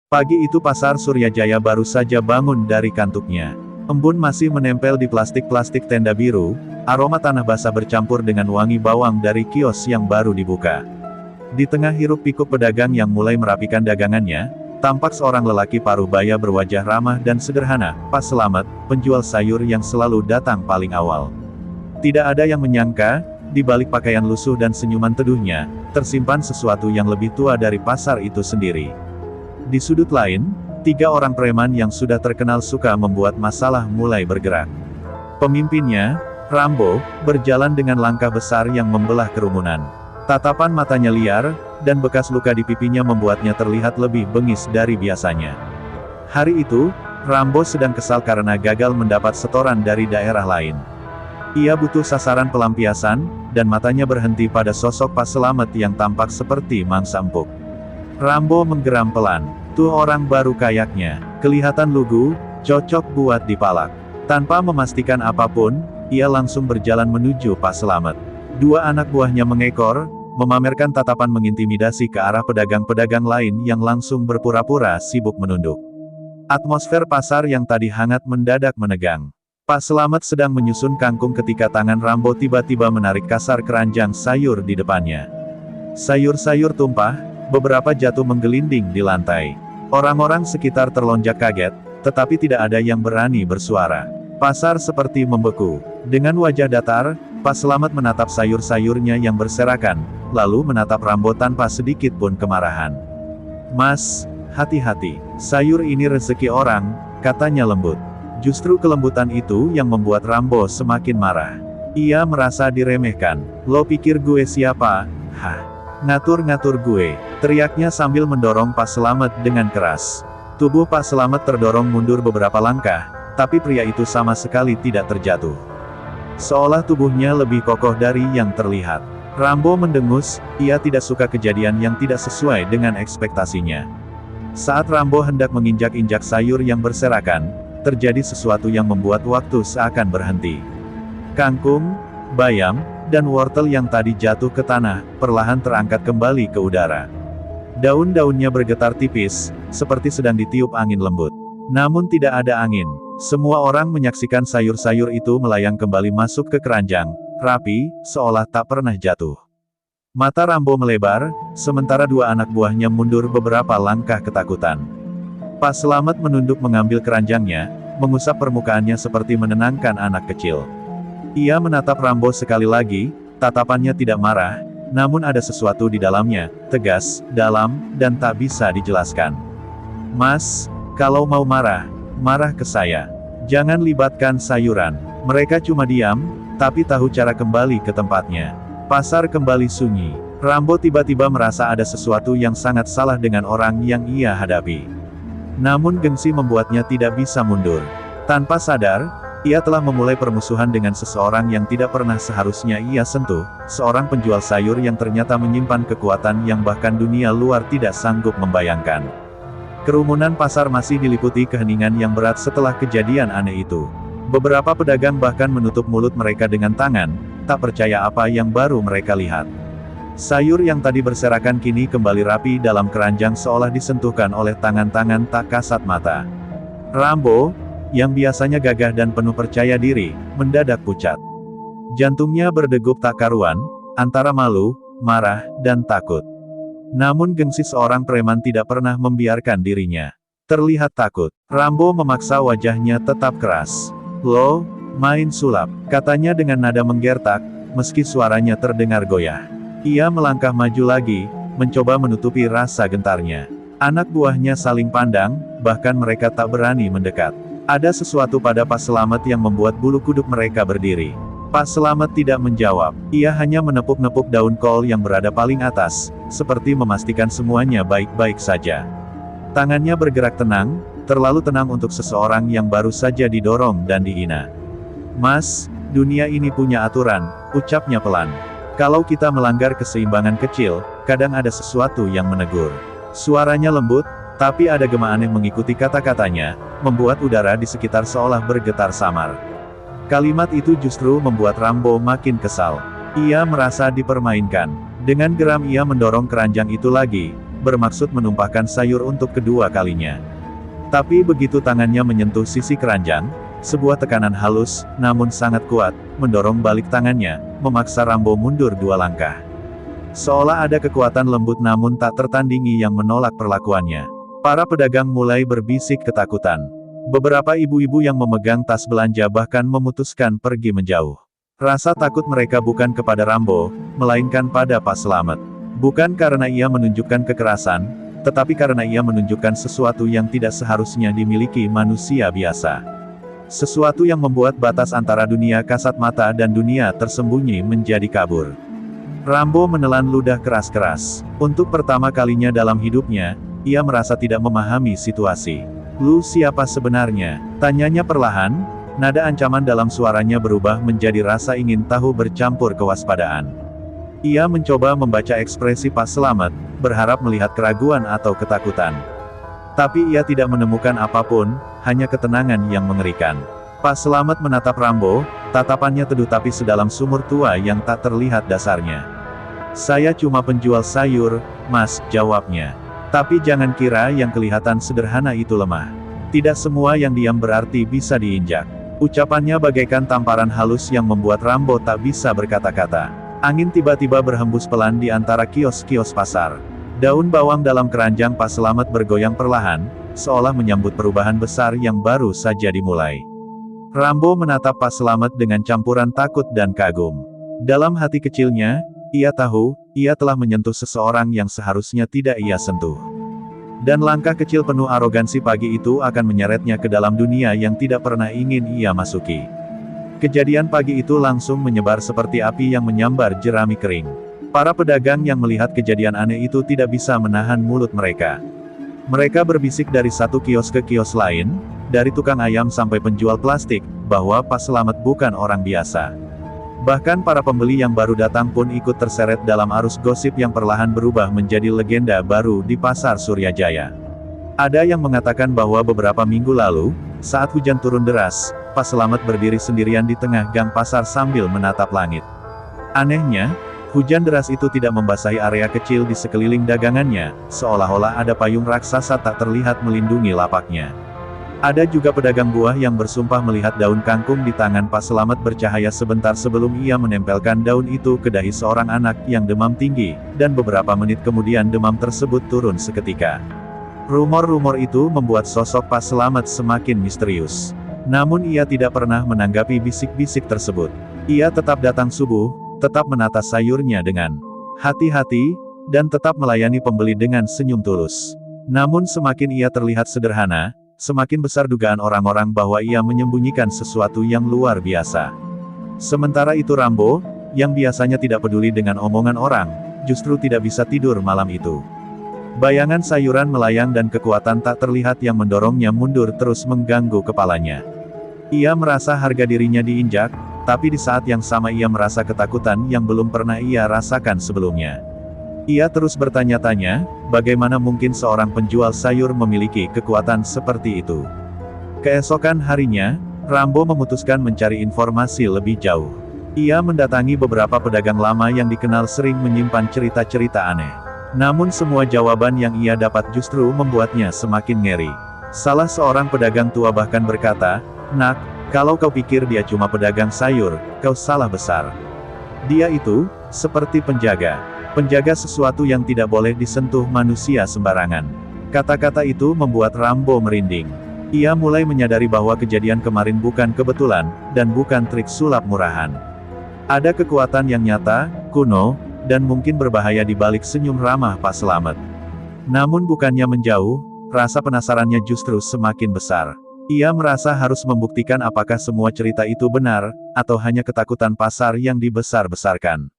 Pagi itu Pasar Suryajaya baru saja bangun dari kantuknya. Embun masih menempel di plastik-plastik tenda biru, aroma tanah basah bercampur dengan wangi bawang dari kios yang baru dibuka. Di tengah hiruk-pikuk pedagang yang mulai merapikan dagangannya, tampak seorang lelaki paruh baya berwajah ramah dan sederhana, Pak Selamet, penjual sayur yang selalu datang paling awal. Tidak ada yang menyangka, di balik pakaian lusuh dan senyuman teduhnya, tersimpan sesuatu yang lebih tua dari pasar itu sendiri. Di sudut lain, 3 orang preman yang sudah terkenal suka membuat masalah mulai bergerak. Pemimpinnya, Rambo, berjalan dengan langkah besar yang membelah kerumunan. Tatapan matanya liar, dan bekas luka di pipinya membuatnya terlihat lebih bengis dari biasanya. Hari itu, Rambo sedang kesal karena gagal mendapat setoran dari daerah lain. Ia butuh sasaran pelampiasan, dan matanya berhenti pada sosok Pak Selamet yang tampak seperti mangsa empuk. Rambo menggeram pelan. Tuh orang baru kayaknya, kelihatan lugu, cocok buat dipalak. Tanpa memastikan apapun, ia langsung berjalan menuju Pak Selamet. 2 anak buahnya mengekor, memamerkan tatapan mengintimidasi ke arah pedagang-pedagang lain yang langsung berpura-pura sibuk menunduk. Atmosfer pasar yang tadi hangat mendadak menegang. Pak Selamet sedang menyusun kangkung ketika tangan Rambo tiba-tiba menarik kasar keranjang sayur di depannya. Sayur-sayur tumpah, beberapa jatuh menggelinding di lantai. Orang-orang sekitar terlonjak kaget, tetapi tidak ada yang berani bersuara. Pasar seperti membeku. Dengan wajah datar, Pak Selamet menatap sayur-sayurnya yang berserakan, lalu menatap Rambo tanpa sedikit pun kemarahan. "Mas, hati-hati. Sayur ini rezeki orang," katanya lembut. Justru kelembutan itu yang membuat Rambo semakin marah. Ia merasa diremehkan. "Lo pikir gue siapa? Hah? Ngatur-ngatur gue," teriaknya sambil mendorong Pak Selamet dengan keras. Tubuh Pak Selamet terdorong mundur beberapa langkah, tapi pria itu sama sekali tidak terjatuh. Seolah tubuhnya lebih kokoh dari yang terlihat. Rambo mendengus, ia tidak suka kejadian yang tidak sesuai dengan ekspektasinya. Saat Rambo hendak menginjak-injak sayur yang berserakan, terjadi sesuatu yang membuat waktu seakan berhenti. Kangkung, bayam, dan wortel yang tadi jatuh ke tanah, perlahan terangkat kembali ke udara. Daun-daunnya bergetar tipis, seperti sedang ditiup angin lembut. Namun tidak ada angin. Semua orang menyaksikan sayur-sayur itu melayang kembali masuk ke keranjang, rapi, seolah tak pernah jatuh. Mata Rambo melebar, sementara 2 anak buahnya mundur beberapa langkah ketakutan. Pak Selamet menunduk mengambil keranjangnya, mengusap permukaannya seperti menenangkan anak kecil. Ia menatap Rambo sekali lagi, tatapannya tidak marah, namun ada sesuatu di dalamnya, tegas, dalam, dan tak bisa dijelaskan. "Mas, kalau mau marah, marah ke saya. Jangan libatkan sayuran." Mereka cuma diam, tapi tahu cara kembali ke tempatnya. Pasar kembali sunyi. Rambo tiba-tiba merasa ada sesuatu yang sangat salah dengan orang yang ia hadapi. Namun gengsi membuatnya tidak bisa mundur. Tanpa sadar, ia telah memulai permusuhan dengan seseorang yang tidak pernah seharusnya ia sentuh, seorang penjual sayur yang ternyata menyimpan kekuatan yang bahkan dunia luar tidak sanggup membayangkan. Kerumunan pasar masih diliputi keheningan yang berat setelah kejadian aneh itu. Beberapa pedagang bahkan menutup mulut mereka dengan tangan, tak percaya apa yang baru mereka lihat. Sayur yang tadi berserakan kini kembali rapi dalam keranjang seolah disentuhkan oleh tangan-tangan tak kasat mata. Rambo, yang biasanya gagah dan penuh percaya diri, mendadak pucat. Jantungnya berdegup tak karuan, antara malu, marah, dan takut. Namun gengsi seorang preman tidak pernah membiarkan dirinya terlihat takut. Rambo memaksa wajahnya tetap keras. "Lo, main sulap," katanya dengan nada menggertak, meski suaranya terdengar goyah. Ia melangkah maju lagi, mencoba menutupi rasa gentarnya. Anak buahnya saling pandang, bahkan mereka tak berani mendekat. Ada sesuatu pada Pak Selamet yang membuat bulu kuduk mereka berdiri. Pak Selamet tidak menjawab. Ia hanya menepuk-nepuk daun kol yang berada paling atas, seperti memastikan semuanya baik-baik saja. Tangannya bergerak tenang, terlalu tenang untuk seseorang yang baru saja didorong dan dihina. "Mas, dunia ini punya aturan," ucapnya pelan. "Kalau kita melanggar keseimbangan kecil, kadang ada sesuatu yang menegur." Suaranya lembut, tapi ada gema aneh mengikuti kata-katanya, membuat udara di sekitar seolah bergetar samar. Kalimat itu justru membuat Rambo makin kesal. Ia merasa dipermainkan. Dengan geram ia mendorong keranjang itu lagi, bermaksud menumpahkan sayur untuk kedua kalinya. Tapi begitu tangannya menyentuh sisi keranjang, sebuah tekanan halus, namun sangat kuat, mendorong balik tangannya, memaksa Rambo mundur 2 langkah. Seolah ada kekuatan lembut namun tak tertandingi yang menolak perlakuannya. Para pedagang mulai berbisik ketakutan. Beberapa ibu-ibu yang memegang tas belanja bahkan memutuskan pergi menjauh. Rasa takut mereka bukan kepada Rambo, melainkan pada Pak Slamet. Bukan karena ia menunjukkan kekerasan, tetapi karena ia menunjukkan sesuatu yang tidak seharusnya dimiliki manusia biasa. Sesuatu yang membuat batas antara dunia kasat mata dan dunia tersembunyi menjadi kabur. Rambo menelan ludah keras-keras. Untuk pertama kalinya dalam hidupnya, ia merasa tidak memahami situasi. "Lu siapa sebenarnya?" tanyanya perlahan, nada ancaman dalam suaranya berubah menjadi rasa ingin tahu bercampur kewaspadaan. Ia mencoba membaca ekspresi Pak Slamet, berharap melihat keraguan atau ketakutan. Tapi ia tidak menemukan apapun, hanya ketenangan yang mengerikan. Pak Slamet menatap Rambo, tatapannya teduh tapi sedalam sumur tua yang tak terlihat dasarnya. "Saya cuma penjual sayur, Mas," jawabnya. "Tapi jangan kira yang kelihatan sederhana itu lemah. Tidak semua yang diam berarti bisa diinjak." Ucapannya bagaikan tamparan halus yang membuat Rambo tak bisa berkata-kata. Angin tiba-tiba berhembus pelan di antara kios-kios pasar. Daun bawang dalam keranjang Pak Slamet bergoyang perlahan, seolah menyambut perubahan besar yang baru saja dimulai. Rambo menatap Pak Slamet dengan campuran takut dan kagum. Dalam hati kecilnya, ia tahu, ia telah menyentuh seseorang yang seharusnya tidak ia sentuh. Dan langkah kecil penuh arogansi pagi itu akan menyeretnya ke dalam dunia yang tidak pernah ingin ia masuki. Kejadian pagi itu langsung menyebar seperti api yang menyambar jerami kering. Para pedagang yang melihat kejadian aneh itu tidak bisa menahan mulut mereka. Mereka berbisik dari satu kios ke kios lain, dari tukang ayam sampai penjual plastik, bahwa Pak Slamet bukan orang biasa. Bahkan para pembeli yang baru datang pun ikut terseret dalam arus gosip yang perlahan berubah menjadi legenda baru di Pasar Suryajaya. Ada yang mengatakan bahwa beberapa minggu lalu, saat hujan turun deras, Pak Slamet berdiri sendirian di tengah gang pasar sambil menatap langit. Anehnya, hujan deras itu tidak membasahi area kecil di sekeliling dagangannya, seolah-olah ada payung raksasa tak terlihat melindungi lapaknya. Ada juga pedagang buah yang bersumpah melihat daun kangkung di tangan Pak Slamet bercahaya sebentar sebelum ia menempelkan daun itu ke dahi seorang anak yang demam tinggi, dan beberapa menit kemudian demam tersebut turun seketika. Rumor-rumor itu membuat sosok Pak Slamet semakin misterius. Namun ia tidak pernah menanggapi bisik-bisik tersebut. Ia tetap datang subuh, tetap menata sayurnya dengan hati-hati, dan tetap melayani pembeli dengan senyum tulus. Namun semakin ia terlihat sederhana, semakin besar dugaan orang-orang bahwa ia menyembunyikan sesuatu yang luar biasa. Sementara itu Rambo, yang biasanya tidak peduli dengan omongan orang, justru tidak bisa tidur malam itu. Bayangan sayuran melayang dan kekuatan tak terlihat yang mendorongnya mundur terus mengganggu kepalanya. Ia merasa harga dirinya diinjak, tapi di saat yang sama ia merasa ketakutan yang belum pernah ia rasakan sebelumnya. Ia terus bertanya-tanya, bagaimana mungkin seorang penjual sayur memiliki kekuatan seperti itu. Keesokan harinya, Rambo memutuskan mencari informasi lebih jauh. Ia mendatangi beberapa pedagang lama yang dikenal sering menyimpan cerita-cerita aneh. Namun semua jawaban yang ia dapat justru membuatnya semakin ngeri. Salah seorang pedagang tua bahkan berkata, "Nak, kalau kau pikir dia cuma pedagang sayur, kau salah besar. Dia itu seperti penjaga sesuatu yang tidak boleh disentuh manusia sembarangan." Kata-kata itu membuat Rambo merinding. Ia mulai menyadari bahwa kejadian kemarin bukan kebetulan, dan bukan trik sulap murahan. Ada kekuatan yang nyata, kuno, dan mungkin berbahaya di balik senyum ramah Pak Slamet. Namun bukannya menjauh, rasa penasarannya justru semakin besar. Ia merasa harus membuktikan apakah semua cerita itu benar, atau hanya ketakutan pasar yang dibesar-besarkan.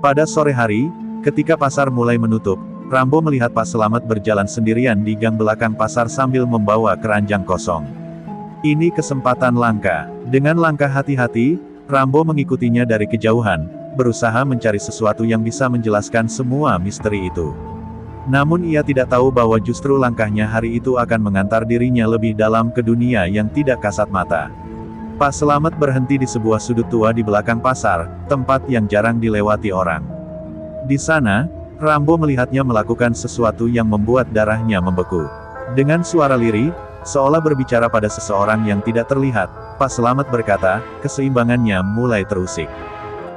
Pada sore hari, ketika pasar mulai menutup, Rambo melihat Pak Slamet berjalan sendirian di gang belakang pasar sambil membawa keranjang kosong. Ini kesempatan langka. Dengan langkah hati-hati, Rambo mengikutinya dari kejauhan, berusaha mencari sesuatu yang bisa menjelaskan semua misteri itu. Namun ia tidak tahu bahwa justru langkahnya hari itu akan mengantar dirinya lebih dalam ke dunia yang tidak kasat mata. Pak Slamet berhenti di sebuah sudut tua di belakang pasar, tempat yang jarang dilewati orang. Di sana, Rambo melihatnya melakukan sesuatu yang membuat darahnya membeku. Dengan suara lirih, seolah berbicara pada seseorang yang tidak terlihat, Pak Selamat berkata, keseimbangannya mulai terusik.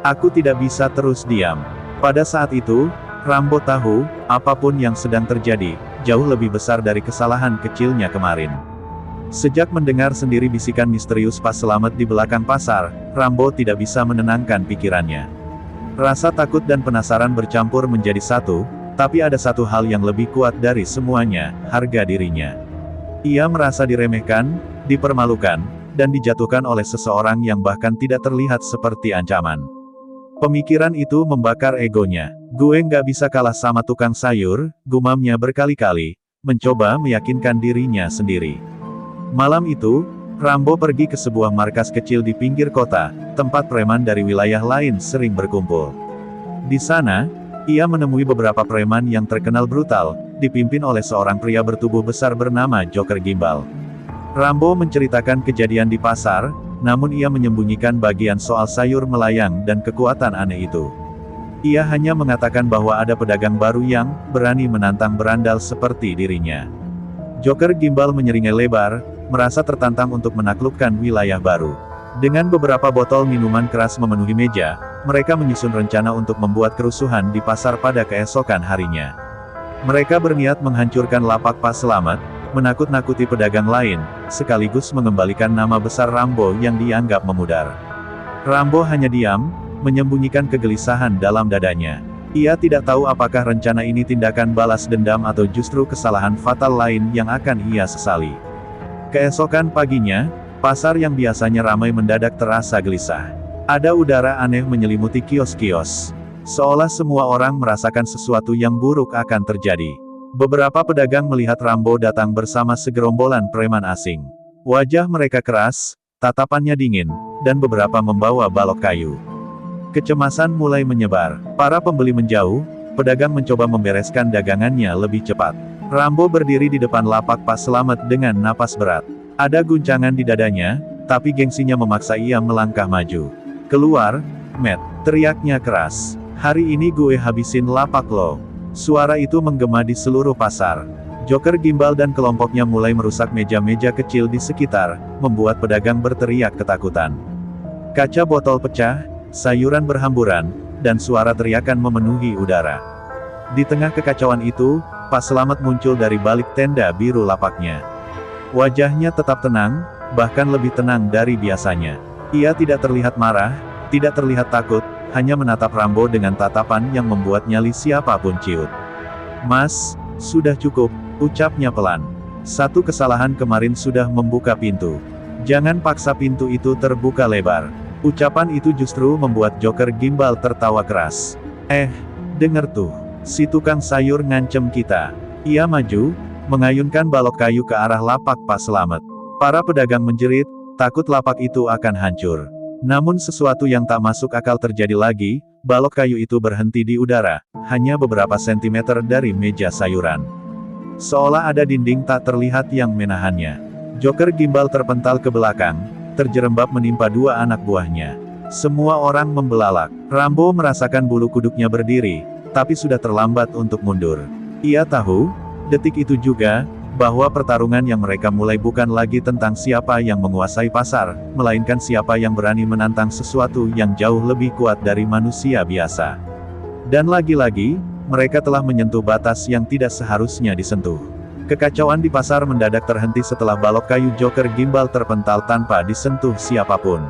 Aku tidak bisa terus diam. Pada saat itu, Rambo tahu, apapun yang sedang terjadi, jauh lebih besar dari kesalahan kecilnya kemarin. Sejak mendengar sendiri bisikan misterius Pak Selamat di belakang pasar, Rambo tidak bisa menenangkan pikirannya. Rasa takut dan penasaran bercampur menjadi satu, tapi ada satu hal yang lebih kuat dari semuanya, harga dirinya. Ia merasa diremehkan, dipermalukan, dan dijatuhkan oleh seseorang yang bahkan tidak terlihat seperti ancaman. Pemikiran itu membakar egonya. Gue nggak bisa kalah sama tukang sayur, gumamnya berkali-kali, mencoba meyakinkan dirinya sendiri. Malam itu, Rambo pergi ke sebuah markas kecil di pinggir kota, tempat preman dari wilayah lain sering berkumpul. Di sana, ia menemui beberapa preman yang terkenal brutal, dipimpin oleh seorang pria bertubuh besar bernama Joker Gimbal. Rambo menceritakan kejadian di pasar, namun ia menyembunyikan bagian soal sayur melayang dan kekuatan aneh itu. Ia hanya mengatakan bahwa ada pedagang baru yang berani menantang berandal seperti dirinya. Joker Gimbal menyeringai lebar, merasa tertantang untuk menaklukkan wilayah baru. Dengan beberapa botol minuman keras memenuhi meja, mereka menyusun rencana untuk membuat kerusuhan di pasar pada keesokan harinya. Mereka berniat menghancurkan lapak Pak Selamat, menakut-nakuti pedagang lain, sekaligus mengembalikan nama besar Rambo yang dianggap memudar. Rambo hanya diam, menyembunyikan kegelisahan dalam dadanya. Ia tidak tahu apakah rencana ini tindakan balas dendam atau justru kesalahan fatal lain yang akan ia sesali. Keesokan paginya, pasar yang biasanya ramai mendadak terasa gelisah. Ada udara aneh menyelimuti kios-kios. Seolah semua orang merasakan sesuatu yang buruk akan terjadi. Beberapa pedagang melihat Rambo datang bersama segerombolan preman asing. Wajah mereka keras, tatapannya dingin, dan beberapa membawa balok kayu. Kecemasan mulai menyebar. Para pembeli menjauh, pedagang mencoba membereskan dagangannya lebih cepat. Rambo berdiri di depan lapak Pak Selamat dengan napas berat. Ada guncangan di dadanya, tapi gengsinya memaksa ia melangkah maju. Keluar, Matt, teriaknya keras. Hari ini gue habisin lapak lo. Suara itu menggema di seluruh pasar. Joker Gimbal dan kelompoknya mulai merusak meja-meja kecil di sekitar, membuat pedagang berteriak ketakutan. Kaca botol pecah, sayuran berhamburan, dan suara teriakan memenuhi udara. Di tengah kekacauan itu, Pak Selamat muncul dari balik tenda biru lapaknya. Wajahnya tetap tenang, bahkan lebih tenang dari biasanya. Ia tidak terlihat marah, tidak terlihat takut, hanya menatap Rambo dengan tatapan yang membuat nyali siapapun ciut. Mas, sudah cukup, ucapnya pelan. Satu kesalahan kemarin sudah membuka pintu. Jangan paksa pintu itu terbuka lebar. Ucapan itu justru membuat Joker Gimbal tertawa keras. Denger tuh. Si tukang sayur ngancem kita. Ia maju, mengayunkan balok kayu ke arah lapak Pak Selamat. Para pedagang menjerit, takut lapak itu akan hancur. Namun sesuatu yang tak masuk akal terjadi lagi, balok kayu itu berhenti di udara, hanya beberapa sentimeter dari meja sayuran. Seolah ada dinding tak terlihat yang menahannya. Joker Gimbal terpental ke belakang, terjerembab menimpa dua anak buahnya. Semua orang membelalak. Rambo merasakan bulu kuduknya berdiri, tapi sudah terlambat untuk mundur. Ia tahu, detik itu juga, bahwa pertarungan yang mereka mulai bukan lagi tentang siapa yang menguasai pasar, melainkan siapa yang berani menantang sesuatu yang jauh lebih kuat dari manusia biasa. Dan lagi-lagi, mereka telah menyentuh batas yang tidak seharusnya disentuh. Kekacauan di pasar mendadak terhenti setelah balok kayu Joker Gimbal terpental tanpa disentuh siapapun.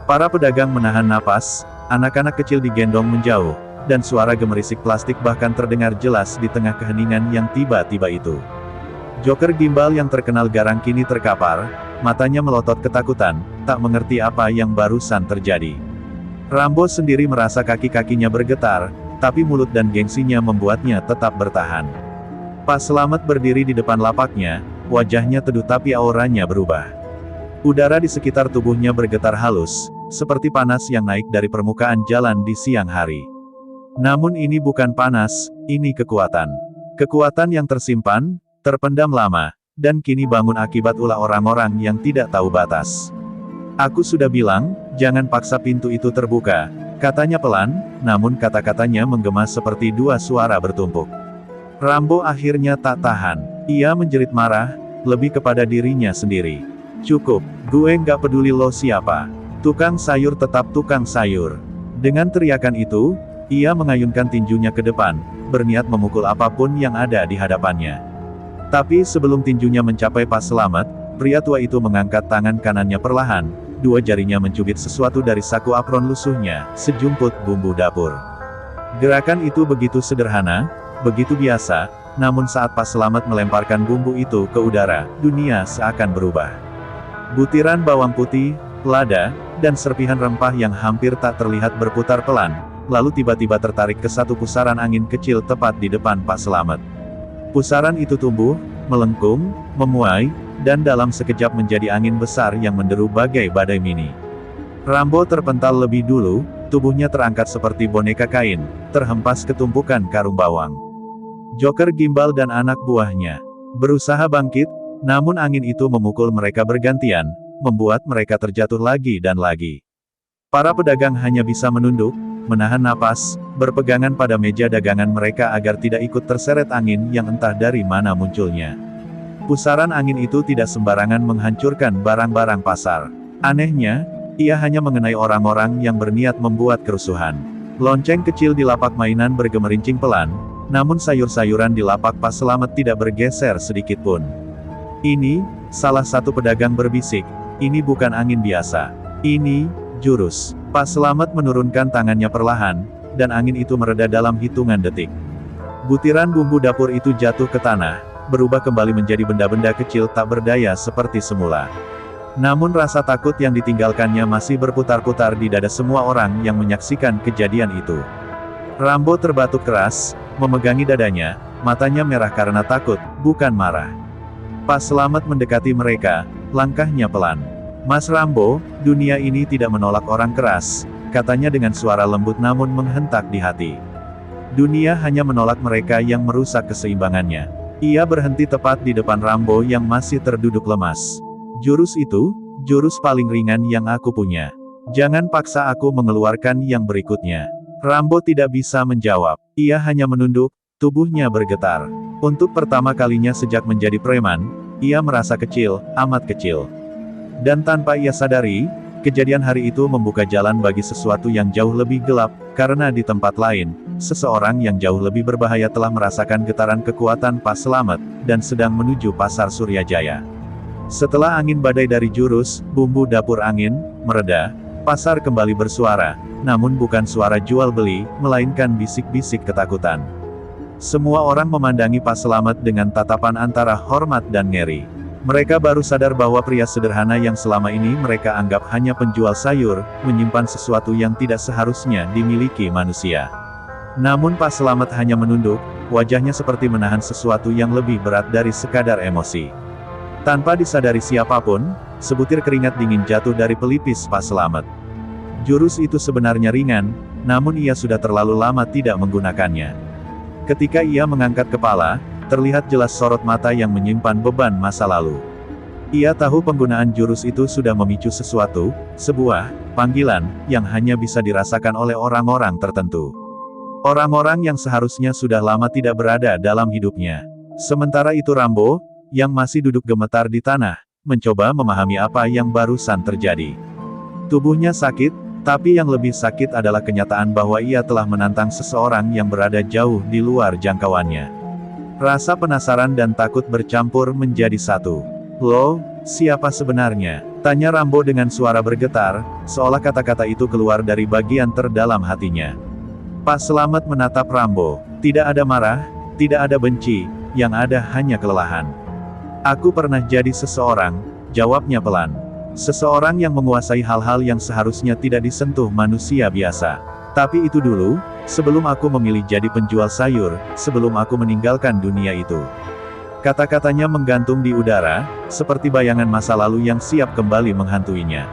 Para pedagang menahan napas, anak-anak kecil digendong menjauh, dan suara gemerisik plastik bahkan terdengar jelas di tengah keheningan yang tiba-tiba itu. Joker Gimbal yang terkenal garang kini terkapar, matanya melotot ketakutan, tak mengerti apa yang barusan terjadi. Rambo sendiri merasa kaki-kakinya bergetar, tapi mulut dan gengsinya membuatnya tetap bertahan. Pak Selamat berdiri di depan lapaknya, wajahnya teduh tapi auranya berubah. Udara di sekitar tubuhnya bergetar halus, seperti panas yang naik dari permukaan jalan di siang hari. Namun ini bukan panas, ini kekuatan. Kekuatan yang tersimpan, terpendam lama, dan kini bangun akibat ulah orang-orang yang tidak tahu batas. Aku sudah bilang, jangan paksa pintu itu terbuka, Katanya pelan, namun kata-katanya menggema seperti dua suara bertumpuk. Rambo akhirnya tak tahan. Ia menjerit marah, lebih kepada dirinya sendiri. Cukup, gue nggak peduli lo siapa. Tukang sayur tetap tukang sayur. Dengan teriakan itu, ia mengayunkan tinjunya ke depan, berniat memukul apapun yang ada di hadapannya. Tapi sebelum tinjunya mencapai Pas Slamet, pria tua itu mengangkat tangan kanannya perlahan, dua jarinya mencubit sesuatu dari saku apron lusuhnya, sejumput bumbu dapur. Gerakan itu begitu sederhana, begitu biasa, namun saat Pas Slamet melemparkan bumbu itu ke udara, dunia seakan berubah. Butiran bawang putih, lada, dan serpihan rempah yang hampir tak terlihat berputar pelan, lalu tiba-tiba tertarik ke satu pusaran angin kecil tepat di depan Pas Slamet. Pusaran itu tumbuh, melengkung, memuai, dan dalam sekejap menjadi angin besar yang menderu bagai badai mini. Rambo terpental lebih dulu, tubuhnya terangkat seperti boneka kain, terhempas ke tumpukan karung bawang. Joker Gimbal dan anak buahnya berusaha bangkit, namun angin itu memukul mereka bergantian, membuat mereka terjatuh lagi dan lagi. Para pedagang hanya bisa menunduk, menahan napas, berpegangan pada meja dagangan mereka agar tidak ikut terseret angin yang entah dari mana munculnya. Pusaran angin itu tidak sembarangan menghancurkan barang-barang pasar. Anehnya, ia hanya mengenai orang-orang yang berniat membuat kerusuhan. Lonceng kecil di lapak mainan bergemerincing pelan, namun sayur-sayuran di lapak Pas Slamet tidak bergeser sedikit pun. Ini, salah satu pedagang berbisik, ini bukan angin biasa. Ini, jurus. Pas Slamet menurunkan tangannya perlahan, dan angin itu mereda dalam hitungan detik. Butiran bumbu dapur itu jatuh ke tanah, berubah kembali menjadi benda-benda kecil tak berdaya seperti semula. Namun rasa takut yang ditinggalkannya masih berputar-putar di dada semua orang yang menyaksikan kejadian itu. Rambo terbatuk keras, memegangi dadanya, matanya merah karena takut, bukan marah. Pas Slamet mendekati mereka, langkahnya pelan. Mas Rambo, dunia ini tidak menolak orang keras, katanya dengan suara lembut namun menghentak di hati. Dunia hanya menolak mereka yang merusak keseimbangannya. Ia berhenti tepat di depan Rambo yang masih terduduk lemas. Jurus itu, jurus paling ringan yang aku punya. Jangan paksa aku mengeluarkan yang berikutnya. Rambo tidak bisa menjawab. Ia hanya menunduk, tubuhnya bergetar. Untuk pertama kalinya sejak menjadi preman, ia merasa kecil, amat kecil. Dan tanpa ia sadari, kejadian hari itu membuka jalan bagi sesuatu yang jauh lebih gelap, karena di tempat lain, seseorang yang jauh lebih berbahaya telah merasakan getaran kekuatan Pas Slamet, dan sedang menuju pasar Suryajaya. Setelah angin badai dari jurus, bumbu dapur angin, mereda, pasar kembali bersuara, namun bukan suara jual beli, melainkan bisik-bisik ketakutan. Semua orang memandangi Pas Slamet dengan tatapan antara hormat dan ngeri. Mereka baru sadar bahwa pria sederhana yang selama ini mereka anggap hanya penjual sayur, menyimpan sesuatu yang tidak seharusnya dimiliki manusia. Namun Pas Slamet hanya menunduk, wajahnya seperti menahan sesuatu yang lebih berat dari sekadar emosi. Tanpa disadari siapapun, sebutir keringat dingin jatuh dari pelipis Pas Slamet. Jurus itu sebenarnya ringan, namun ia sudah terlalu lama tidak menggunakannya. Ketika ia mengangkat kepala, terlihat jelas sorot mata yang menyimpan beban masa lalu. Ia tahu penggunaan jurus itu sudah memicu sesuatu, sebuah panggilan, yang hanya bisa dirasakan oleh orang-orang tertentu. Orang-orang yang seharusnya sudah lama tidak berada dalam hidupnya. Sementara itu Rambo, yang masih duduk gemetar di tanah, mencoba memahami apa yang barusan terjadi. Tubuhnya sakit, tapi yang lebih sakit adalah kenyataan bahwa ia telah menantang seseorang yang berada jauh di luar jangkauannya. Rasa penasaran dan takut bercampur menjadi satu. "Lo, siapa sebenarnya?" tanya Rambo dengan suara bergetar, seolah kata-kata itu keluar dari bagian terdalam hatinya. Pas Slamet menatap Rambo. Tidak ada marah, tidak ada benci, yang ada hanya kelelahan. "Aku pernah jadi seseorang," jawabnya pelan. "Seseorang yang menguasai hal-hal yang seharusnya tidak disentuh manusia biasa. Tapi itu dulu, sebelum aku memilih jadi penjual sayur, sebelum aku meninggalkan dunia itu." Kata-katanya menggantung di udara, seperti bayangan masa lalu yang siap kembali menghantuinya.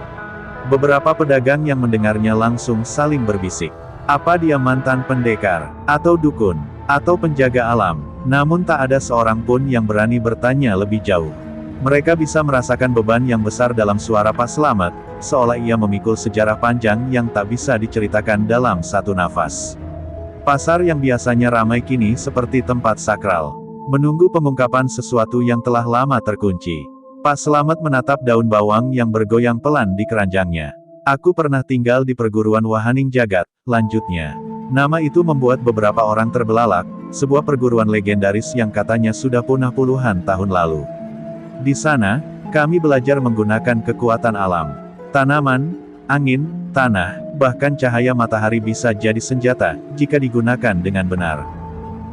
Beberapa pedagang yang mendengarnya langsung saling berbisik. Apa dia mantan pendekar, atau dukun, atau penjaga alam? Namun tak ada seorang pun yang berani bertanya lebih jauh. Mereka bisa merasakan beban yang besar dalam suara Pak Slamet, seolah ia memikul sejarah panjang yang tak bisa diceritakan dalam satu nafas. Pasar yang biasanya ramai kini seperti tempat sakral, menunggu pengungkapan sesuatu yang telah lama terkunci. Pak Slamet menatap daun bawang yang bergoyang pelan di keranjangnya. Aku pernah tinggal di perguruan Wahaning Jagat, lanjutnya. Nama itu membuat beberapa orang terbelalak, sebuah perguruan legendaris yang katanya sudah punah puluhan tahun lalu. Di sana, kami belajar menggunakan kekuatan alam. Tanaman, angin, tanah, bahkan cahaya matahari bisa jadi senjata, jika digunakan dengan benar.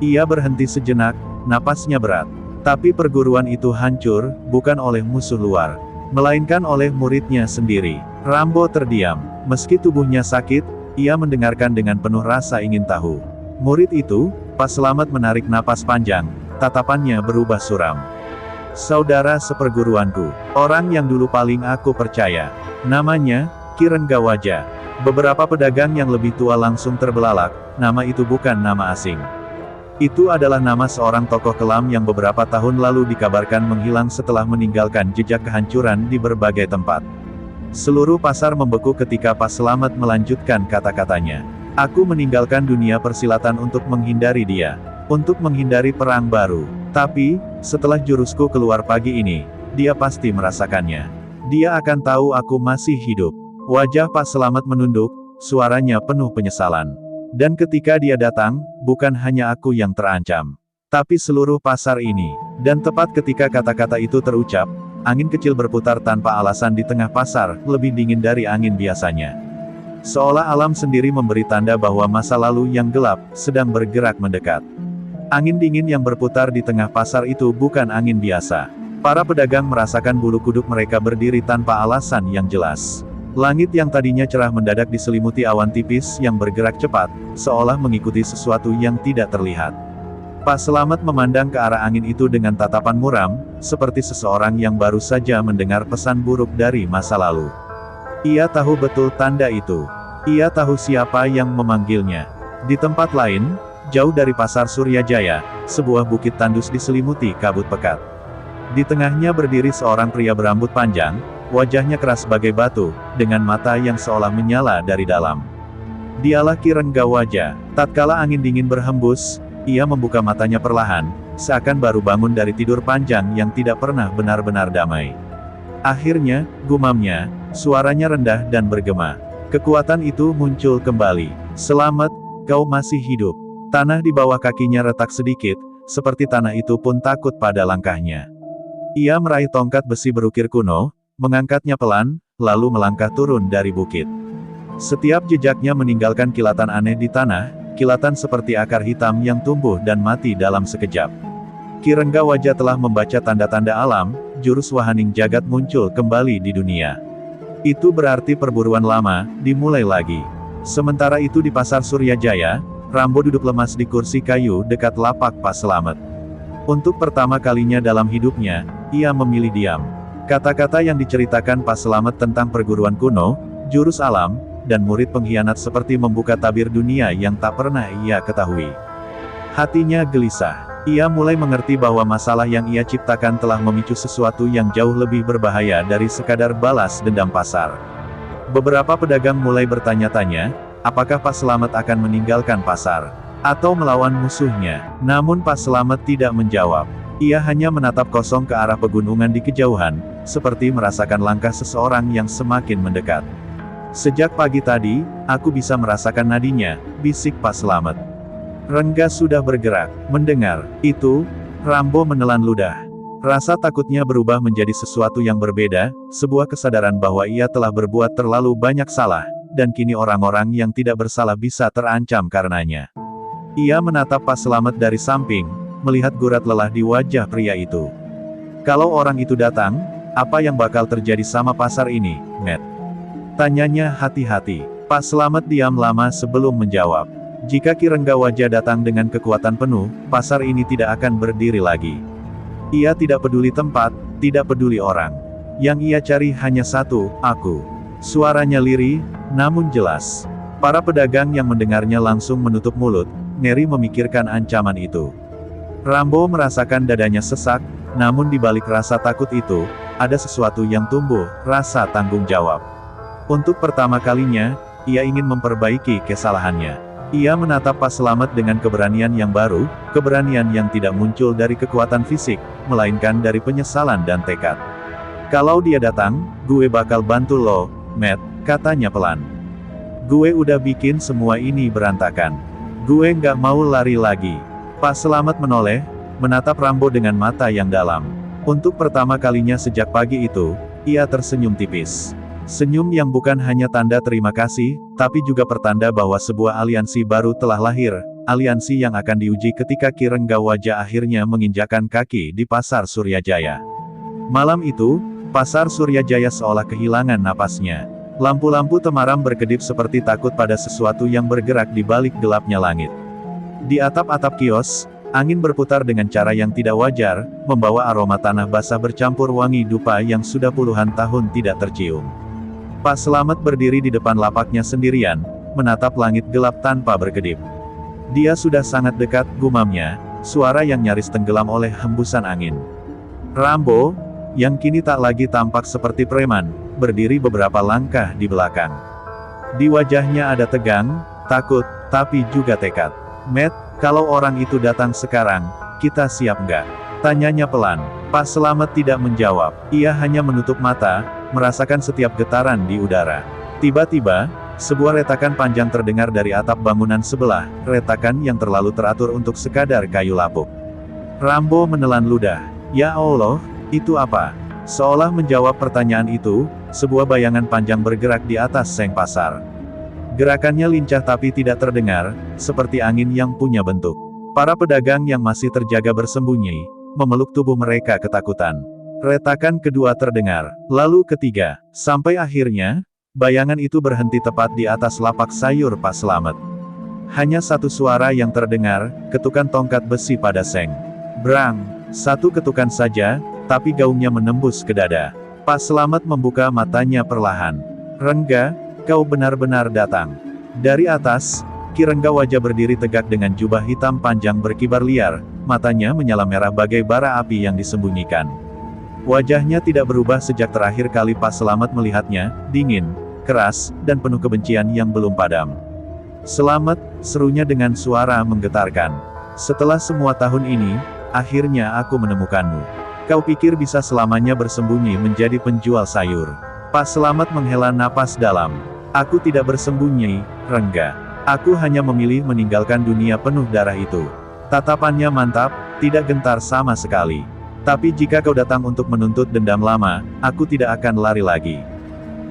Ia berhenti sejenak, napasnya berat. Tapi perguruan itu hancur, bukan oleh musuh luar, melainkan oleh muridnya sendiri. Rambo terdiam. Meski tubuhnya sakit, ia mendengarkan dengan penuh rasa ingin tahu. Murid itu, Pak Slamet menarik napas panjang, tatapannya berubah suram. Saudara seperguruanku, orang yang dulu paling aku percaya. Namanya, Ki Renggawaja. Beberapa pedagang yang lebih tua langsung terbelalak, nama itu bukan nama asing. Itu adalah nama seorang tokoh kelam yang beberapa tahun lalu dikabarkan menghilang setelah meninggalkan jejak kehancuran di berbagai tempat. Seluruh pasar membeku ketika Pak Slamet melanjutkan kata-katanya. Aku meninggalkan dunia persilatan untuk menghindari dia. Untuk menghindari perang baru. Tapi, setelah jurusku keluar pagi ini, dia pasti merasakannya. Dia akan tahu aku masih hidup. Wajah Pak Slamet menunduk, suaranya penuh penyesalan. Dan ketika dia datang, bukan hanya aku yang terancam, tapi seluruh pasar ini. Dan tepat ketika kata-kata itu terucap, angin kecil berputar tanpa alasan di tengah pasar, lebih dingin dari angin biasanya. Seolah alam sendiri memberi tanda bahwa masa lalu yang gelap, sedang bergerak mendekat. Angin dingin yang berputar di tengah pasar itu bukan angin biasa. Para pedagang merasakan bulu kuduk mereka berdiri tanpa alasan yang jelas. Langit yang tadinya cerah mendadak diselimuti awan tipis yang bergerak cepat, seolah mengikuti sesuatu yang tidak terlihat. Pak Slamet memandang ke arah angin itu dengan tatapan muram, seperti seseorang yang baru saja mendengar pesan buruk dari masa lalu. Ia tahu betul tanda itu. Ia tahu siapa yang memanggilnya. Di tempat lain, jauh dari pasar Suryajaya, sebuah bukit tandus diselimuti kabut pekat. Di tengahnya berdiri seorang pria berambut panjang, wajahnya keras bagai batu, dengan mata yang seolah menyala dari dalam. Dialah Ki Renggawaja. Tatkala angin dingin berhembus, ia membuka matanya perlahan, seakan baru bangun dari tidur panjang yang tidak pernah benar-benar damai. Akhirnya, gumamnya, suaranya rendah dan bergema. Kekuatan itu muncul kembali. Selamat, kau masih hidup. Tanah di bawah kakinya retak sedikit, seperti tanah itu pun takut pada langkahnya. Ia meraih tongkat besi berukir kuno, mengangkatnya pelan, lalu melangkah turun dari bukit. Setiap jejaknya meninggalkan kilatan aneh di tanah, kilatan seperti akar hitam yang tumbuh dan mati dalam sekejap. Ki Renggawaja telah membaca tanda-tanda alam, jurus Wahaning Jagat muncul kembali di dunia. Itu berarti perburuan lama, dimulai lagi. Sementara itu di pasar Suryajaya, Rambo duduk lemas di kursi kayu dekat lapak Pak Slamet. Untuk pertama kalinya dalam hidupnya, ia memilih diam. Kata-kata yang diceritakan Pak Slamet tentang perguruan kuno, jurus alam, dan murid pengkhianat seperti membuka tabir dunia yang tak pernah ia ketahui. Hatinya gelisah. Ia mulai mengerti bahwa masalah yang ia ciptakan telah memicu sesuatu yang jauh lebih berbahaya dari sekadar balas dendam pasar. Beberapa pedagang mulai bertanya-tanya, apakah Pak Slamet akan meninggalkan pasar, atau melawan musuhnya. Namun Pak Slamet tidak menjawab. Ia hanya menatap kosong ke arah pegunungan di kejauhan, seperti merasakan langkah seseorang yang semakin mendekat. Sejak pagi tadi, aku bisa merasakan nadinya, bisik Pak Slamet. Rengga sudah bergerak. Mendengar itu, Rambo menelan ludah. Rasa takutnya berubah menjadi sesuatu yang berbeda, sebuah kesadaran bahwa ia telah berbuat terlalu banyak salah, dan kini orang-orang yang tidak bersalah bisa terancam karenanya. Ia menatap Pak Slamet dari samping, melihat gurat lelah di wajah pria itu. Kalau orang itu datang, apa yang bakal terjadi sama pasar ini, Matt? Tanyanya hati-hati. Pak Slamet diam lama sebelum menjawab. Jika Ki Renggawaja datang dengan kekuatan penuh, pasar ini tidak akan berdiri lagi. Ia tidak peduli tempat, tidak peduli orang. Yang ia cari hanya satu, aku. Suaranya lirih, namun jelas. Para pedagang yang mendengarnya langsung menutup mulut, ngeri memikirkan ancaman itu. Rambo merasakan dadanya sesak, Namun di balik rasa takut itu, ada sesuatu yang tumbuh, rasa tanggung jawab. Untuk pertama kalinya, ia ingin memperbaiki kesalahannya. Ia menatap Pak Slamet dengan keberanian yang baru, keberanian yang tidak muncul dari kekuatan fisik, melainkan dari penyesalan dan tekad. "Kalau dia datang, gue bakal bantu lo, Matt," katanya pelan. "Gue udah bikin semua ini berantakan. Gue nggak mau lari lagi." Pak Slamet menoleh, menatap Rambo dengan mata yang dalam. Untuk pertama kalinya sejak pagi itu, ia tersenyum tipis. Senyum yang bukan hanya tanda terima kasih, tapi juga pertanda bahwa sebuah aliansi baru telah lahir, aliansi yang akan diuji ketika Ki Renggawaja akhirnya menginjakkan kaki di Pasar Suryajaya. Malam itu, Pasar Suryajaya seolah kehilangan napasnya. Lampu-lampu temaram berkedip seperti takut pada sesuatu yang bergerak di balik gelapnya langit. Di atap-atap kios, angin berputar dengan cara yang tidak wajar, membawa aroma tanah basah bercampur wangi dupa yang sudah puluhan tahun tidak tercium. Pak Slamet berdiri di depan lapaknya sendirian, menatap langit gelap tanpa berkedip. Dia sudah sangat dekat, gumamnya, suara yang nyaris tenggelam oleh hembusan angin. Rambo, yang kini tak lagi tampak seperti preman, berdiri beberapa langkah di belakang. Di wajahnya ada tegang, takut, tapi juga tekad. "Matt, kalau orang itu datang sekarang, kita siap nggak?" tanyanya pelan. Pak Slamet tidak menjawab, ia hanya menutup mata, merasakan setiap getaran di udara. Tiba-tiba, sebuah retakan panjang terdengar dari atap bangunan sebelah, retakan yang terlalu teratur untuk sekadar kayu lapuk. Rambo menelan ludah. "Ya Allah, itu apa?" Seolah menjawab pertanyaan itu, sebuah bayangan panjang bergerak di atas seng pasar. Gerakannya lincah tapi tidak terdengar, seperti angin yang punya bentuk. Para pedagang yang masih terjaga bersembunyi, memeluk tubuh mereka ketakutan. Retakan kedua terdengar, lalu ketiga, sampai akhirnya, bayangan itu berhenti tepat di atas lapak sayur Pak Slamet. Hanya satu suara yang terdengar, ketukan tongkat besi pada seng. Brang, satu ketukan saja, tapi gaungnya menembus ke dada. Pak Slamet membuka matanya perlahan. "Rengga, kau benar-benar datang." Dari atas, Ki Renggawaja berdiri tegak dengan jubah hitam panjang berkibar liar, matanya menyala merah bagai bara api yang disembunyikan. Wajahnya tidak berubah sejak terakhir kali Pak Slamet melihatnya, dingin, keras, dan penuh kebencian yang belum padam. "Slamet," serunya dengan suara menggetarkan. "Setelah semua tahun ini, akhirnya aku menemukanmu. Kau pikir bisa selamanya bersembunyi menjadi penjual sayur?" Pak Slamet menghela napas dalam. "Aku tidak bersembunyi, Rengga. Aku hanya memilih meninggalkan dunia penuh darah itu." Tatapannya mantap, tidak gentar sama sekali. "Tapi jika kau datang untuk menuntut dendam lama, aku tidak akan lari lagi."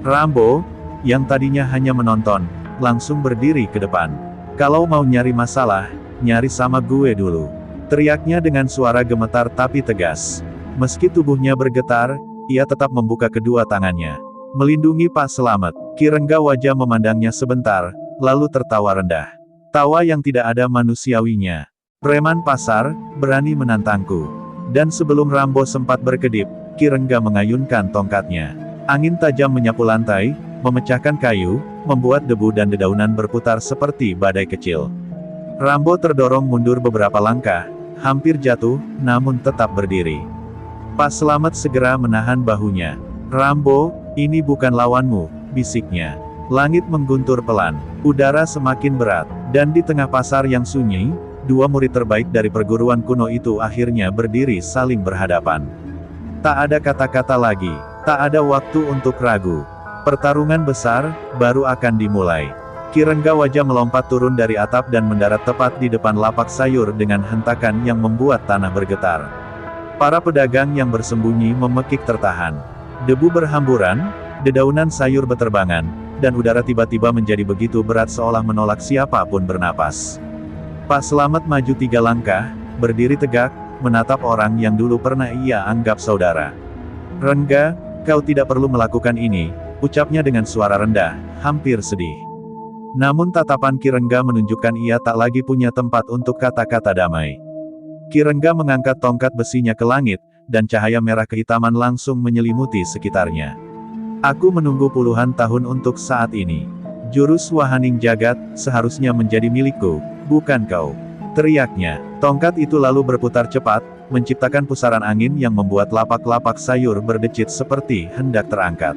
Rambo, yang tadinya hanya menonton, langsung berdiri ke depan. "Kalau mau nyari masalah, nyari sama gue dulu," teriaknya dengan suara gemetar tapi tegas. Meski tubuhnya bergetar, ia tetap membuka kedua tangannya, melindungi Pak Slamet. Ki Renggawaja memandangnya sebentar, lalu tertawa rendah. Tawa yang tidak ada manusiawinya. "Preman pasar, berani menantangku." Dan sebelum Rambo sempat berkedip, Ki Rengga mengayunkan tongkatnya. Angin tajam menyapu lantai, memecahkan kayu, membuat debu dan dedaunan berputar seperti badai kecil. Rambo terdorong mundur beberapa langkah, hampir jatuh, namun tetap berdiri. Pak Slamet segera menahan bahunya. "Rambo, ini bukan lawanmu," bisiknya. Langit mengguntur pelan, udara semakin berat, dan di tengah pasar yang sunyi, dua murid terbaik dari perguruan kuno itu akhirnya berdiri saling berhadapan. Tak ada kata-kata lagi, tak ada waktu untuk ragu. Pertarungan besar, baru akan dimulai. Ki Renggawaja melompat turun dari atap dan mendarat tepat di depan lapak sayur dengan hentakan yang membuat tanah bergetar. Para pedagang yang bersembunyi memekik tertahan. Debu berhamburan, dedaunan sayur beterbangan, dan udara tiba-tiba menjadi begitu berat seolah menolak siapapun bernapas. Pak Slamet maju 3 langkah, berdiri tegak, menatap orang yang dulu pernah ia anggap saudara. "Rengga, kau tidak perlu melakukan ini," ucapnya dengan suara rendah, hampir sedih. Namun tatapan Ki Rengga menunjukkan ia tak lagi punya tempat untuk kata-kata damai. Ki Rengga mengangkat tongkat besinya ke langit, dan cahaya merah kehitaman langsung menyelimuti sekitarnya. "Aku menunggu puluhan tahun untuk saat ini. Jurus Wahaning Jagat seharusnya menjadi milikku, bukan kau." teriaknya. Tongkat itu lalu berputar cepat, menciptakan pusaran angin yang membuat lapak-lapak sayur berdecit seperti hendak terangkat.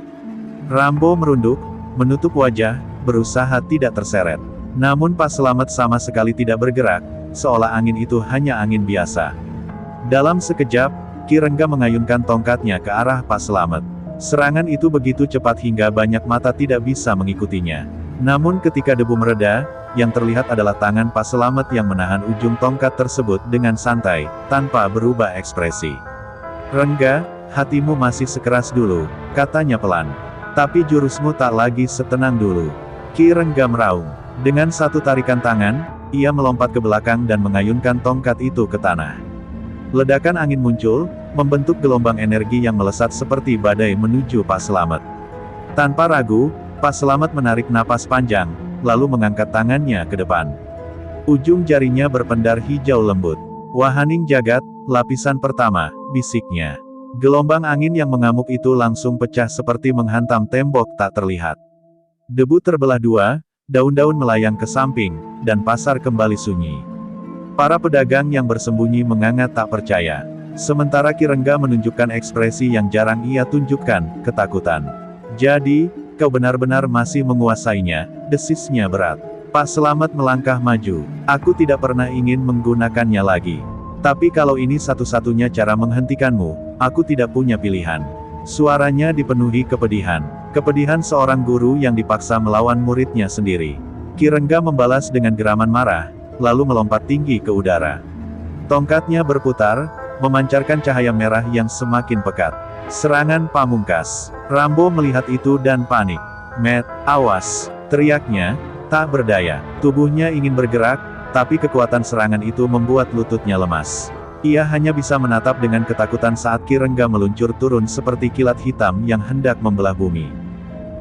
Rambo merunduk, menutup wajah, berusaha tidak terseret. Namun Pak Selamat sama sekali tidak bergerak, seolah angin itu hanya angin biasa. Dalam sekejap, Ki Rengga mengayunkan tongkatnya ke arah Pak Selamat. Serangan itu begitu cepat hingga banyak mata tidak bisa mengikutinya. Namun ketika debu mereda, yang terlihat adalah tangan Pak Selamat yang menahan ujung tongkat tersebut dengan santai, tanpa berubah ekspresi. "Rengga, hatimu masih sekeras dulu," katanya pelan. "Tapi jurusmu tak lagi setenang dulu." Ki Rengga meraung. Dengan satu tarikan tangan, ia melompat ke belakang dan mengayunkan tongkat itu ke tanah. Ledakan angin muncul, membentuk gelombang energi yang melesat seperti badai menuju Pak Selamat. Tanpa ragu, Pak Selamat menarik napas panjang, lalu mengangkat tangannya ke depan. Ujung jarinya berpendar hijau lembut. "Wahaning jagat, lapisan pertama," bisiknya. Gelombang angin yang mengamuk itu langsung pecah seperti menghantam tembok tak terlihat. Debu terbelah dua, daun-daun melayang ke samping, dan pasar kembali sunyi. Para pedagang yang bersembunyi menganga tak percaya. Sementara Ki Rengga menunjukkan ekspresi yang jarang ia tunjukkan, ketakutan. "Jadi, kau benar-benar masih menguasainya," desisnya berat. Pak Selamat melangkah maju. "Aku tidak pernah ingin menggunakannya lagi. Tapi kalau ini satu-satunya cara menghentikanmu, aku tidak punya pilihan." Suaranya dipenuhi kepedihan. Kepedihan seorang guru yang dipaksa melawan muridnya sendiri. Ki Rengga membalas dengan geraman marah, lalu melompat tinggi ke udara. Tongkatnya berputar, memancarkan cahaya merah yang semakin pekat. Serangan pamungkas. Rambo melihat itu dan panik. "Matt, awas!" teriaknya, tak berdaya. Tubuhnya ingin bergerak, tapi kekuatan serangan itu membuat lututnya lemas. Ia hanya bisa menatap dengan ketakutan saat Ki Rengga meluncur turun seperti kilat hitam yang hendak membelah bumi.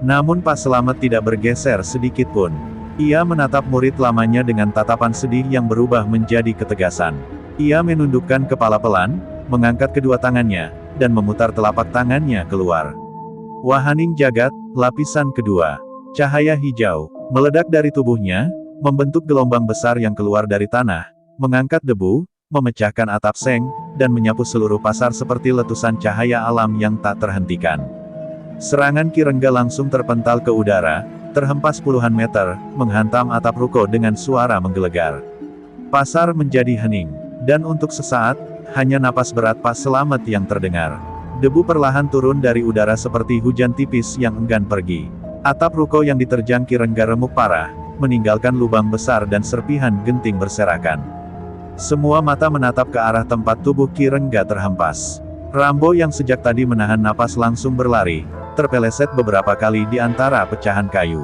Namun Pak Selamat tidak bergeser sedikit pun. Ia menatap murid lamanya dengan tatapan sedih yang berubah menjadi ketegasan. Ia menundukkan kepala pelan, mengangkat kedua tangannya, dan memutar telapak tangannya keluar. Wahaning jagat, lapisan kedua. Cahaya hijau meledak dari tubuhnya, membentuk gelombang besar yang keluar dari tanah, mengangkat debu, memecahkan atap seng, dan menyapu seluruh pasar seperti letusan cahaya alam yang tak terhentikan. Serangan Ki Rengga langsung terpental ke udara, terhempas puluhan meter, menghantam atap ruko dengan suara menggelegar. Pasar menjadi hening, dan untuk sesaat, hanya napas berat Pak Selamat yang terdengar. Debu perlahan turun dari udara seperti hujan tipis yang enggan pergi. Atap ruko yang diterjang Ki Rengga remuk parah, meninggalkan lubang besar dan serpihan genting berserakan. Semua mata menatap ke arah tempat tubuh Ki Rengga terhempas. Rambo yang sejak tadi menahan napas langsung berlari, terpeleset beberapa kali di antara pecahan kayu.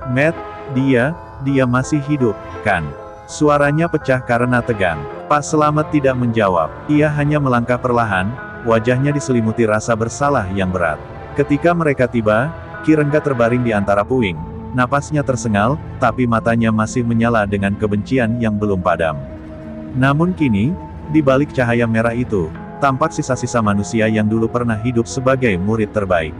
"Matt, dia masih hidup, kan?" Suaranya pecah karena tegang. Pak Selamat tidak menjawab, ia hanya melangkah perlahan, wajahnya diselimuti rasa bersalah yang berat. Ketika mereka tiba, Ki Rengga terbaring di antara puing, napasnya tersengal, tapi matanya masih menyala dengan kebencian yang belum padam. Namun kini, di balik cahaya merah itu, tampak sisa-sisa manusia yang dulu pernah hidup sebagai murid terbaik.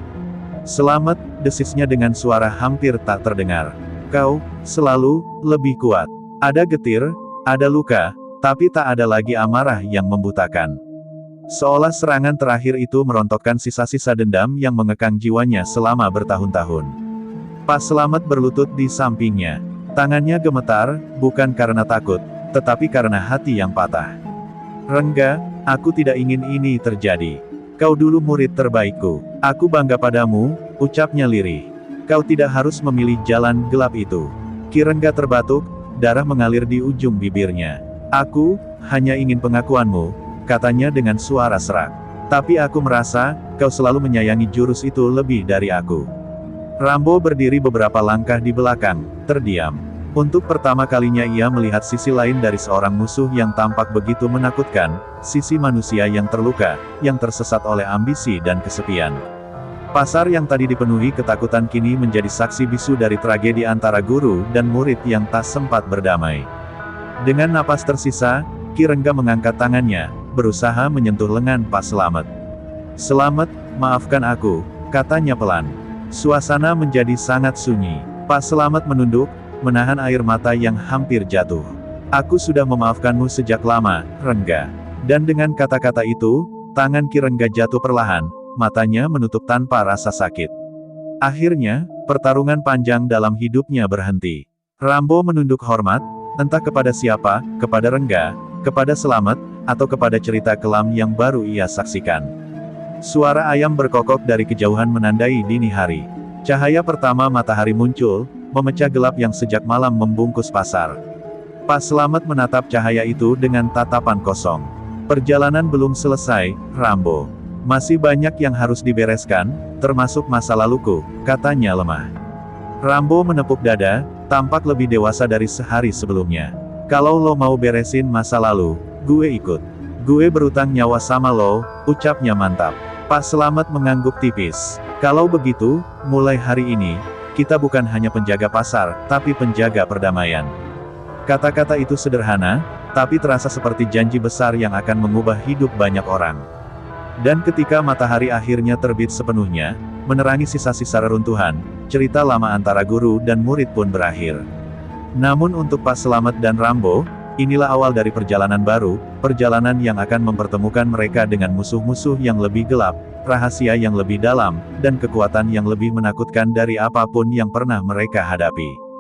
"Selamat," desisnya dengan suara hampir tak terdengar. "Kau selalu lebih kuat." Ada getir, ada luka, tapi tak ada lagi amarah yang membutakan. Seolah serangan terakhir itu merontokkan sisa-sisa dendam yang mengekang jiwanya selama bertahun-tahun. Pak Selamat berlutut di sampingnya. Tangannya gemetar, bukan karena takut, tetapi karena hati yang patah. "Rengga, aku tidak ingin ini terjadi. Kau dulu murid terbaikku. Aku bangga padamu," ucapnya lirih. "Kau tidak harus memilih jalan gelap itu." Ki Rengga terbatuk, darah mengalir di ujung bibirnya. "Aku hanya ingin pengakuanmu," katanya dengan suara serak. "Tapi aku merasa, kau selalu menyayangi jurus itu lebih dari aku." Rambo berdiri beberapa langkah di belakang, terdiam. Untuk pertama kalinya ia melihat sisi lain dari seorang musuh yang tampak begitu menakutkan, sisi manusia yang terluka, yang tersesat oleh ambisi dan kesepian. Pasar yang tadi dipenuhi ketakutan kini menjadi saksi bisu dari tragedi antara guru dan murid yang tak sempat berdamai. Dengan napas tersisa, Ki Rengga mengangkat tangannya, berusaha menyentuh lengan Pak Selamat. "Selamat, maafkan aku," katanya pelan. Suasana menjadi sangat sunyi. Pak Selamat menunduk, menahan air mata yang hampir jatuh. Aku sudah memaafkanmu sejak lama, Rengga. Dan dengan kata-kata itu, tangan Ki Rengga jatuh perlahan, matanya menutup tanpa rasa sakit. Akhirnya, pertarungan panjang dalam hidupnya berhenti. Rambo menunduk hormat, entah kepada siapa, kepada Rengga, kepada Selamet, atau kepada cerita kelam yang baru ia saksikan. Suara ayam berkokok dari kejauhan menandai dini hari. Cahaya pertama matahari muncul, memecah gelap yang sejak malam membungkus pasar. Pak Selamet menatap cahaya itu dengan tatapan kosong. Perjalanan belum selesai, Rambo. Masih banyak yang harus dibereskan, termasuk masa laluku, katanya lemah. Rambo menepuk dada, tampak lebih dewasa dari sehari sebelumnya. Kalau lo mau beresin masa lalu, gue ikut. Gue berutang nyawa sama lo, ucapnya mantap. Pak Selamet mengangguk tipis. Kalau begitu, mulai hari ini, kita bukan hanya penjaga pasar, tapi penjaga perdamaian. Kata-kata itu sederhana, tapi terasa seperti janji besar yang akan mengubah hidup banyak orang. Dan ketika matahari akhirnya terbit sepenuhnya, menerangi sisa-sisa reruntuhan, cerita lama antara guru dan murid pun berakhir. Namun untuk Pak Selamet dan Rambo, inilah awal dari perjalanan baru, perjalanan yang akan mempertemukan mereka dengan musuh-musuh yang lebih gelap, rahasia yang lebih dalam, dan kekuatan yang lebih menakutkan dari apapun yang pernah mereka hadapi.